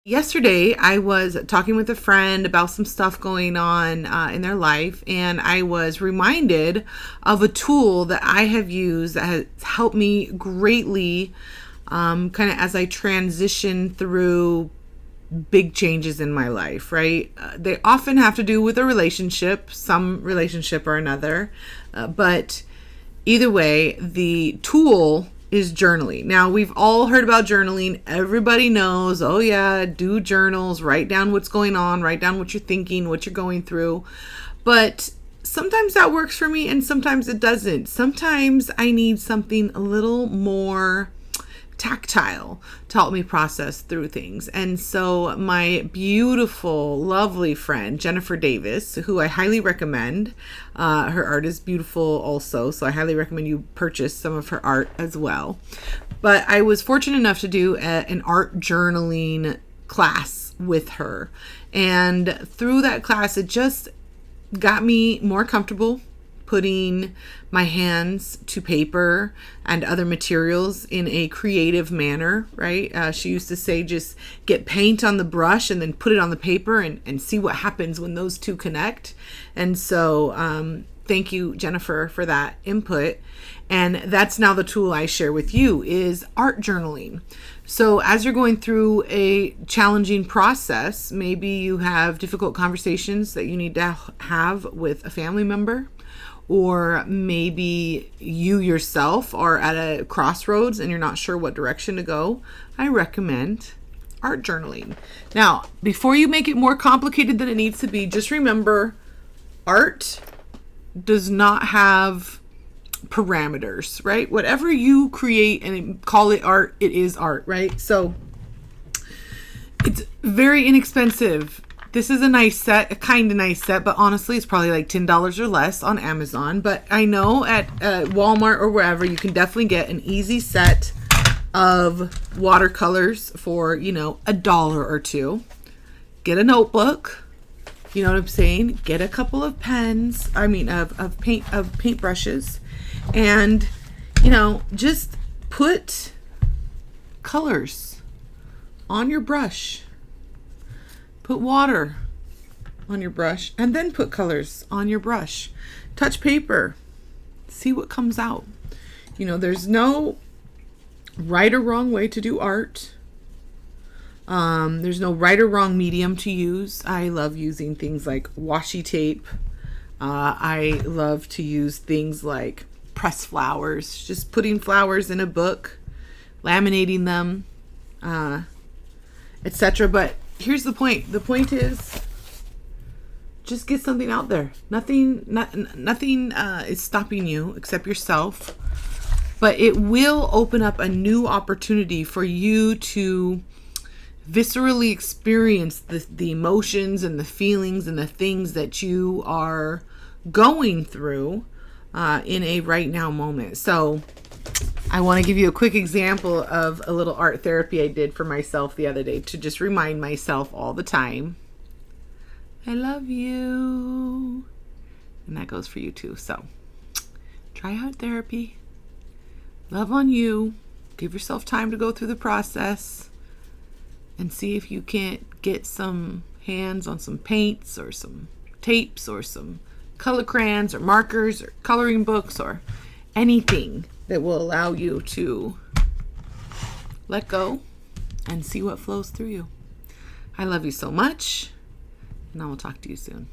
Yesterday, I was talking with a friend about some stuff going on in their life, and I was reminded of a tool that I have used that has helped me greatly kind of as I transition through big changes in my life, right? They often have to do with a relationship, some relationship or another, but either way, the tool is journaling. Now, we've all heard about journaling. Everybody knows, oh yeah, do journals, write down what's going on, write down what you're thinking, what you're going through. But sometimes that works for me and sometimes it doesn't. Sometimes I need something a little more tactile to help me process through things. And so my beautiful, lovely friend, Jennifer Davis, who I highly recommend, her art is beautiful also, so I highly recommend you purchase some of her art as well. But I was fortunate enough to do an art journaling class with her. And through that class, it just got me more comfortable putting my hands to paper and other materials in a creative manner, right? She used to say, just get paint on the brush and then put it on the paper and see what happens when those two connect. And so thank you, Jennifer, for that input. And that's now the tool I share with you is art journaling. So as you're going through a challenging process, maybe you have difficult conversations that you need to have with a family member, or maybe you yourself are at a crossroads and you're not sure what direction to go, I recommend art journaling. Now, before you make it more complicated than it needs to be, just remember art does not have parameters, right? Whatever you create and call it art, it is art, right? So it's very inexpensive. This is a nice set, a kind of nice set, but honestly, it's probably like $10 or less on Amazon. But I know at Walmart or wherever, you can definitely get an easy set of watercolors for, $1 or $2. Get a notebook, you know what I'm saying? Get a couple of pens, of paint brushes, and, just put colors on your brush. Put water on your brush and then put colors on your brush. Touch paper. See what comes out. There's no right or wrong way to do art. There's no right or wrong medium to use. I love using things like washi tape. I love to use things like pressed flowers, just putting flowers in a book, laminating them, etc. But here's the point. The point is just get something out there. Nothing is stopping you except yourself. But it will open up a new opportunity for you to viscerally experience the emotions and the feelings and the things that you are going through in a right now moment. So I want to give you a quick example of a little art therapy I did for myself the other day to just remind myself all the time, I love you. And that goes for you too. So try art therapy. Love on you. Give yourself time to go through the process and see if you can't get some hands on some paints or some tapes or some color crayons or markers or coloring books or anything that will allow you to let go and see what flows through you. I love you so much, and I will talk to you soon.